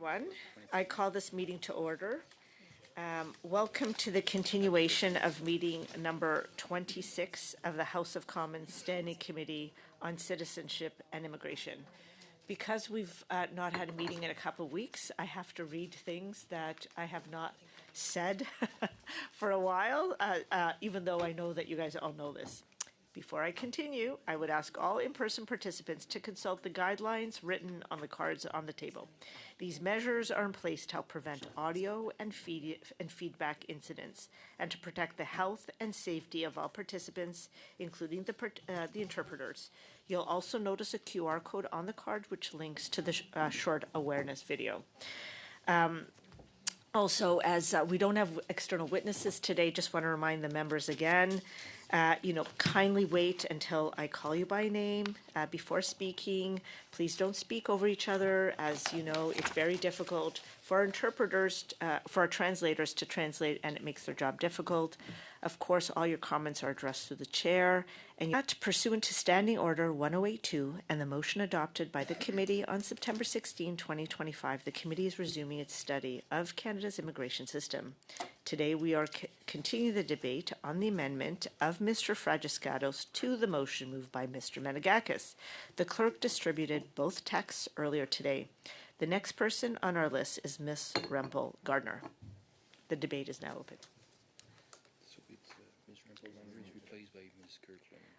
everyone. I call this meeting to order. Welcome to the continuation of meeting number 26 of the House of Commons Standing Committee on Citizenship and Immigration. Because we've not had a meeting in a couple of weeks, I have to read things that I have not said for a while, even though I know that you guys all know this. Before I continue, I would ask all in-person participants to consult the guidelines written on the cards on the table. These measures are in place to help prevent audio and feedback incidents and to protect the health and safety of all participants, including the interpreters. You'll also notice a QR code on the card which links to the short awareness video. Also, as we don't have external witnesses today, just want to remind the members again, kindly wait until I call you by name before speaking. Please don't speak over each other. As you know, it's very difficult for our interpreters, for our translators to translate, and it makes their job difficult. Of course, all your comments are addressed to the chair, and yet, pursuant to Standing Order 1082 and the motion adopted by the committee on September 16, 2025, the committee is resuming its study of Canada's immigration system. Today, we are continuing the debate on the amendment of Mr. Fragiskatos to the motion moved by Mr. Menegakis. The clerk distributed both texts earlier today. The next person on our list is Ms. Rempel Gardner. The debate is now open.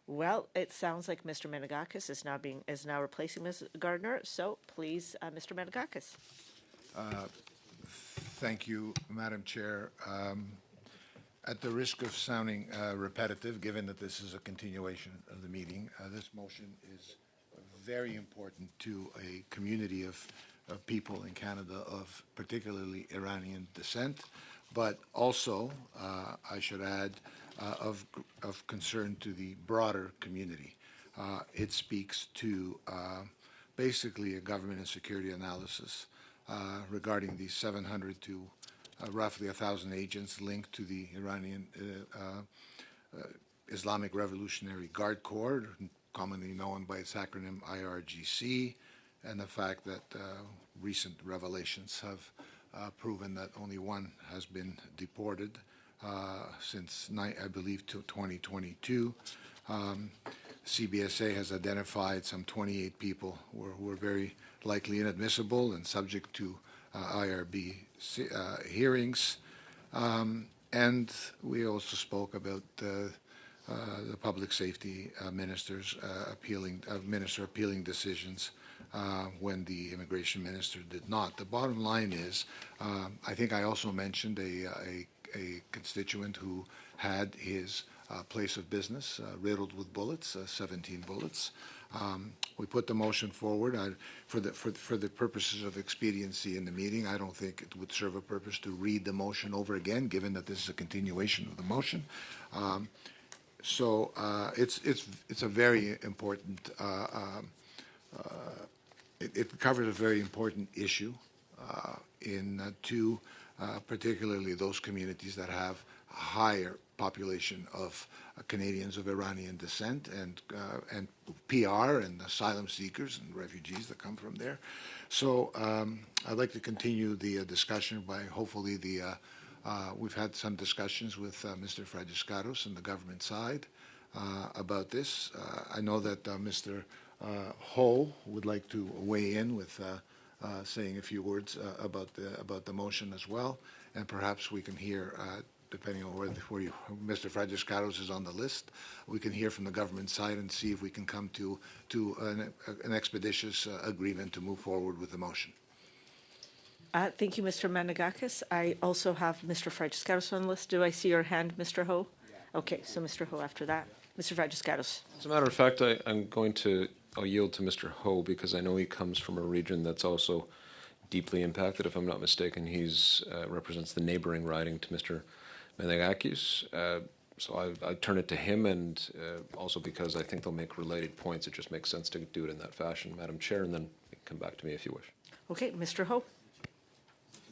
Well, it sounds like Mr. Menegakis is now replacing Ms. Gardner. So please, Mr. Menegakis. Thank you, Madam Chair. At the risk of sounding repetitive, given that this is a continuation of the meeting, this motion is very important to a community of people in Canada of particularly Iranian descent, but also, I should add, of concern to the broader community. It speaks to basically a government and security analysis regarding the 700 to roughly 1,000 agents linked to the Iranian Islamic Revolutionary Guard Corps, commonly known by its acronym IRGC, and the fact that recent revelations have proven that only one has been deported since, I believe, till 2022. CBSA has identified some 28 people who were very likely inadmissible and subject to IRB hearings. And we also spoke about the public safety minister appealing decisions when the immigration minister did not. The bottom line is, I think I also mentioned a constituent who had his place of business riddled with bullets, 17 bullets. We put the motion forward for the purposes of expediency in the meeting. I don't think it would serve a purpose to read the motion over again, given that this is a continuation of the motion. So it's a very important. It covers a very important issue to particularly those communities that have a higher population of Canadians of Iranian descent and PR and asylum seekers and refugees that come from there. So I'd like to continue the discussion by hopefully we've had some discussions with Mr. Fragiskatos and the government side about this. I know that Mr. Ho would like to weigh in with saying a few words about the motion as well, and perhaps we can hear, depending on where Mr. Fragiskatos is on the list, we can hear from the government side and see if we can come to an expeditious agreement to move forward with the motion. Thank you, Mr. Menegakis. I also have Mr. Fragiskatos on the list. Do I see your hand, Mr. Ho? Yeah. Okay, so Mr. Ho after that. Mr. Fragiskatos. As a matter of fact, I'll yield to Mr. Ho because I know he comes from a region that's also deeply impacted. If I'm not mistaken, he's represents the neighboring riding to Mr. Menegakis. So I turn it to him, and also because I think they'll make related points. It just makes sense to do it in that fashion, Madam Chair, and then you can come back to me if you wish. Okay, Mr. Ho.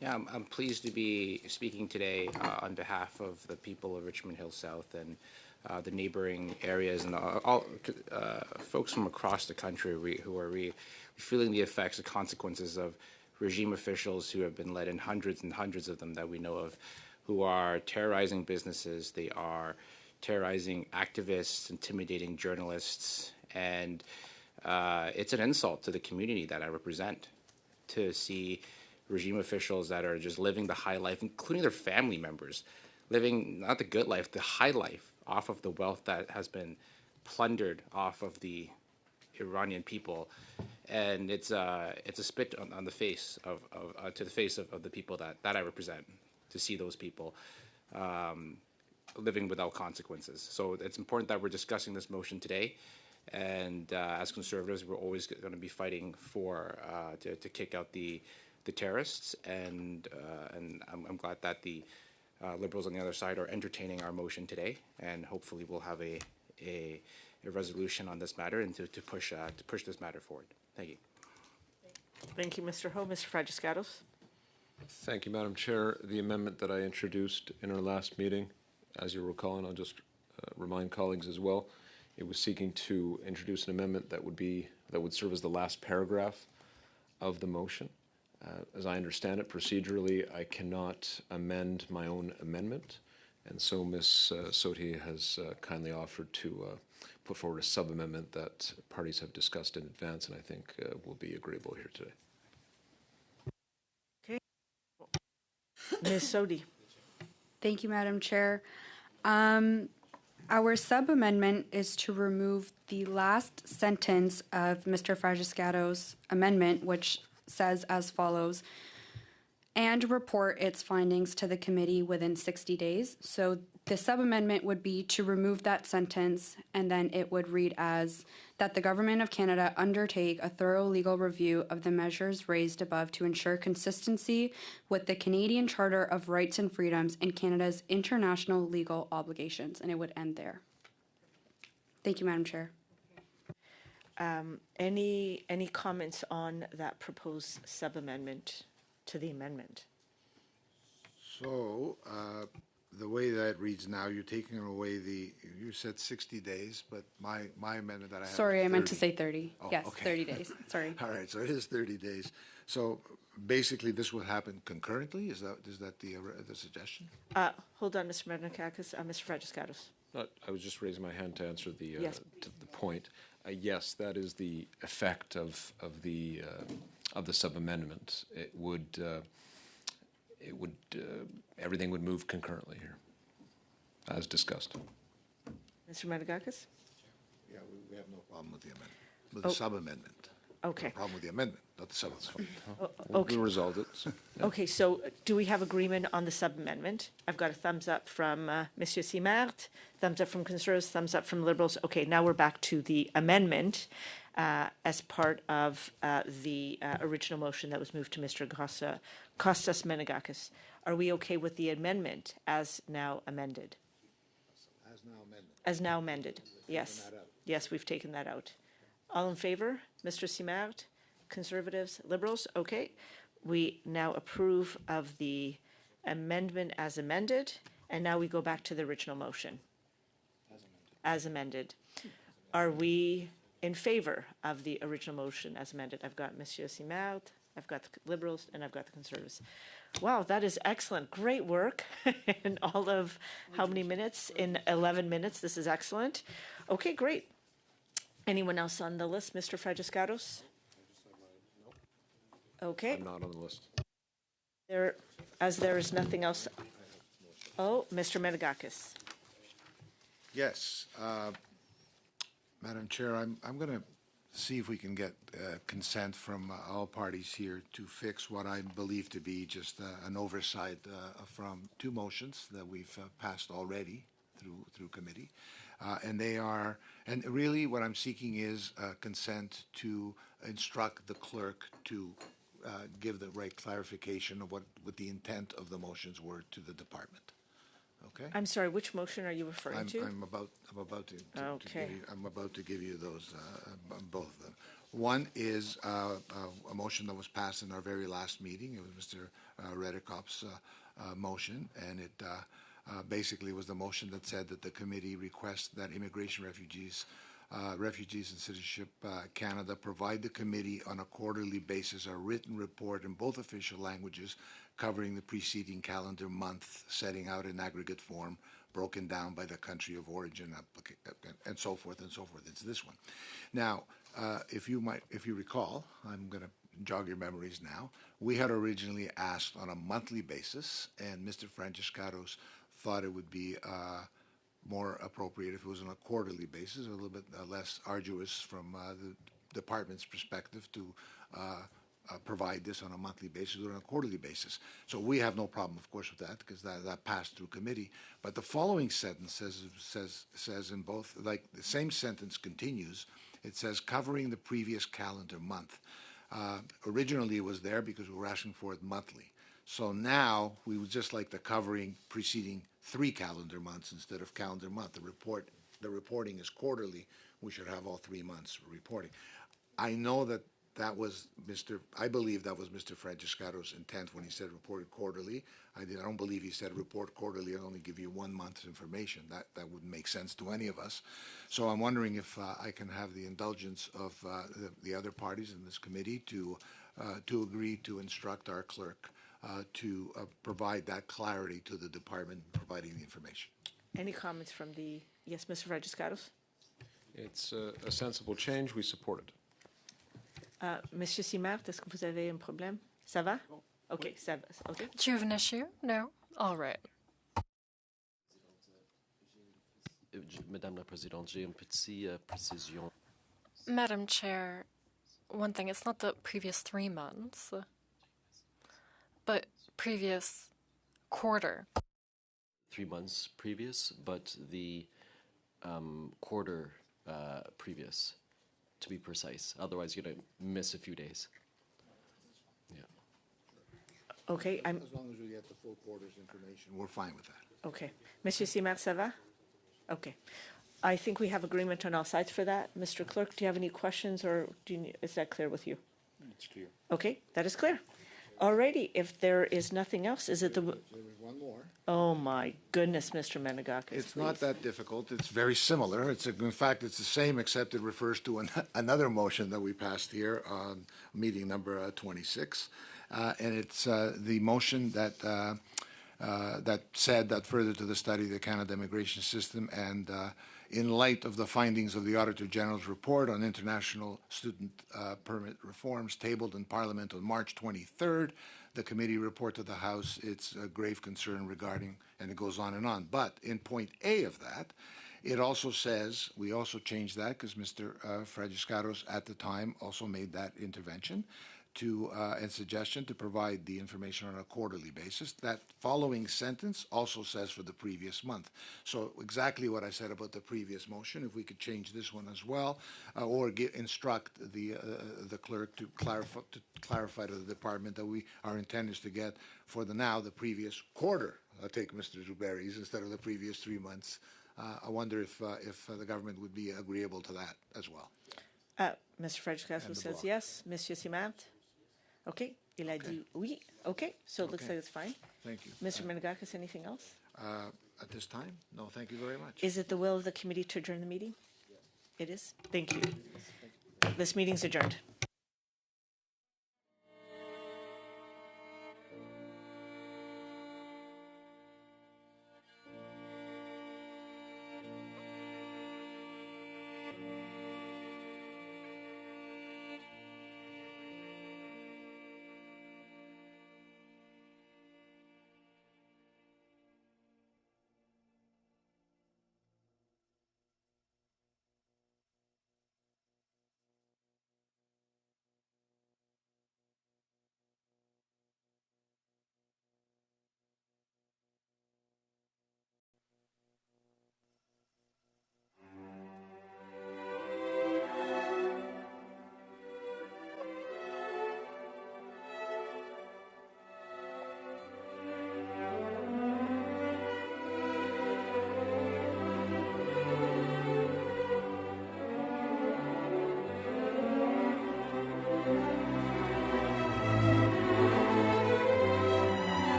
Yeah, I'm pleased to be speaking today on behalf of the people of Richmond Hill South and the neighboring areas and all folks from across the country who are feeling the effects, the consequences of regime officials who have been let in, hundreds and hundreds of them that we know of, who are terrorizing businesses. They are terrorizing activists, intimidating journalists, and it's an insult to the community that I represent to see regime officials that are just living the high life, including their family members, living not the good life, the high life, off of the wealth that has been plundered off of the Iranian people, and it's a spit on the face of to the face of the people that I represent, to see those people living without consequences. So it's important that we're discussing this motion today. And as conservatives, we're always going to be fighting for to kick out the terrorists. And I'm glad that the Liberals on the other side are entertaining our motion today. And hopefully we'll have a resolution on this matter and to push this matter forward. Thank you. Thank you, Mr. Ho. Mr. Fragiscatos? Thank you, Madam Chair. The amendment that I introduced in our last meeting, as you recall, and I'll just remind colleagues as well, it was seeking to introduce an amendment that would serve as the last paragraph of the motion. As I understand it, procedurally, I cannot amend my own amendment, and so Ms. Soti has kindly offered to put forward a sub-amendment that parties have discussed in advance, and I think will be agreeable here today. Okay. Ms. Soti? Thank you, Madam Chair. Our sub-amendment is to remove the last sentence of Mr. Fragiscatos' amendment, which says as follows, and report its findings to the committee within 60 days. So the sub-amendment would be to remove that sentence, and then it would read as that the Government of Canada undertake a thorough legal review of the measures raised above to ensure consistency with the Canadian Charter of Rights and Freedoms and Canada's international legal obligations, and it would end there. Thank you, Madam Chair. Any comments on that proposed sub-amendment to the amendment? So, the way that reads now, you're taking away you said 60 days, but my amendment that I have. Sorry, I meant to 30. say 30. Oh, Yes, okay. 30 days. Sorry. All right, so it is 30 days. So basically, this would happen concurrently? Is that the suggestion? Hold on, Mr. Menakakis. Mr. Fragiscatos? I was just raising my hand to answer Yes. to the point. Yes, that is the effect of the sub-amendment. It would everything would move concurrently here, as discussed. Mr. Menakakis? Yeah, we have no problem with the amendment, with the sub-amendment. Okay. No problem with the amendment, not the sub-amendment. We resolved it. So, yeah. Okay, so do we have agreement on the sub-amendment? I've got a thumbs up from Monsieur Simard, thumbs up from Conservatives, thumbs up from Liberals. Okay, now we're back to the amendment as part of the original motion that was moved to Mr. Kostas Menagakis. Are we okay with the amendment as now amended? As now amended. As now amended, yes. Yes, we've taken that out. All in favor? Mr. Simard, Conservatives, Liberals? Okay. We now approve of the amendment as amended, and now we go back to the original motion. As amended. Are we in favor of the original motion as amended? I've got Monsieur Simard, I've got the Liberals, and I've got the Conservatives. Wow, that is excellent. Great work in all of how many minutes? In 11 minutes. This is excellent. Okay, great. Anyone else on the list? Mr. Fragiscatos? Okay. I'm not on the list. As there is nothing else. Oh, Mr. Menagakis. Yes, Madam Chair, I'm going to see if we can get consent from all parties here to fix what I believe to be just an oversight from two motions that we've passed already through committee. And they are, and really what I'm seeking is consent to instruct the clerk to give the right clarification of what the intent of the motions were to the department. Okay? I'm sorry, which motion are you referring to? I'm about to Okay. give you those, both of them. One is a motion that was passed in our very last meeting. It was Mr. Redekop's motion, and it basically was the motion that said that the committee requests that immigration refugees Refugees and Citizenship Canada provide the committee on a quarterly basis a written report in both official languages covering the preceding calendar month, setting out in aggregate form, broken down by the country of origin, and so forth and so forth. It's this one. Now, if you recall, I'm going to jog your memories now. We had originally asked on a monthly basis, and Mr. Franciscaros thought it would be more appropriate if it was on a quarterly basis, a little bit less arduous from the department's perspective to provide this on a monthly basis or on a quarterly basis. So we have no problem, of course, with that because that passed through committee. But the following sentence says in both, like the same sentence continues, it says covering the previous calendar month. Originally it was there because we were asking for it monthly. So now we would just like the covering preceding 3 calendar months instead of calendar month. The reporting is quarterly. We should have all 3 months reporting. I know that was I believe that was Mr. Franciscaro's intent when he said reported quarterly. I don't believe he said report quarterly and only give you 1 month's information. That wouldn't make sense to any of us. So I'm wondering if I can have the indulgence of the other parties in this committee to agree to instruct our clerk to provide that clarity to the department providing the information. Any comments from yes, Mr. Franciscaros? It's a sensible change. We support it. Monsieur Simard, est-ce que vous avez un problème? Ça va? OK, ça va. OK. Do you have an issue? No? All right. Madame la Présidente, j'ai une petite précision. Madam Chair, one thing, it's not the previous 3 months, but previous quarter. 3 months previous, but the quarter previous, to be precise. Otherwise, you're going to miss a few days. Yeah. OK, As long as we get the full quarter's information, we're fine with that. OK. Monsieur Simard, ça va? OK. I think we have agreement on all sides for that. Mr. Clerk, do you have any questions or is that clear with you? It's clear. OK, that is clear. Alrighty, if there is nothing else, is it the... There was one more. Oh, my goodness, Mr. Menegakis. It's not that difficult. It's very similar. In fact, it's the same, except it refers to another motion that we passed here on meeting number 26. And it's the motion that said that further to the study of the Canada immigration system and in light of the findings of the Auditor General's report on international student permit reforms tabled in Parliament on March 23rd, the committee report to the House its grave concern regarding, and it goes on and on. But in point A of that, it also says, we also changed that because Mr. Franciscaros at the time also made that intervention and suggestion to provide the information on a quarterly basis. That following sentence also says for the previous month. So exactly what I said about the previous motion, if we could change this one as well, or instruct the clerk to clarify to the department that our intent is to get for the previous quarter. I'll take Mr. Zuberi's instead of the previous 3 months. I wonder if the government would be agreeable to that as well. Mr. Franciscaros says yes. Monsieur Simard? OK, il a dit oui. OK, so it looks like it's fine. Thank you. Mr. Menegakis, anything else? At this time, no, thank you very much. Is it the will of the committee to adjourn the meeting? Yes. It is? Thank you. This meeting's adjourned.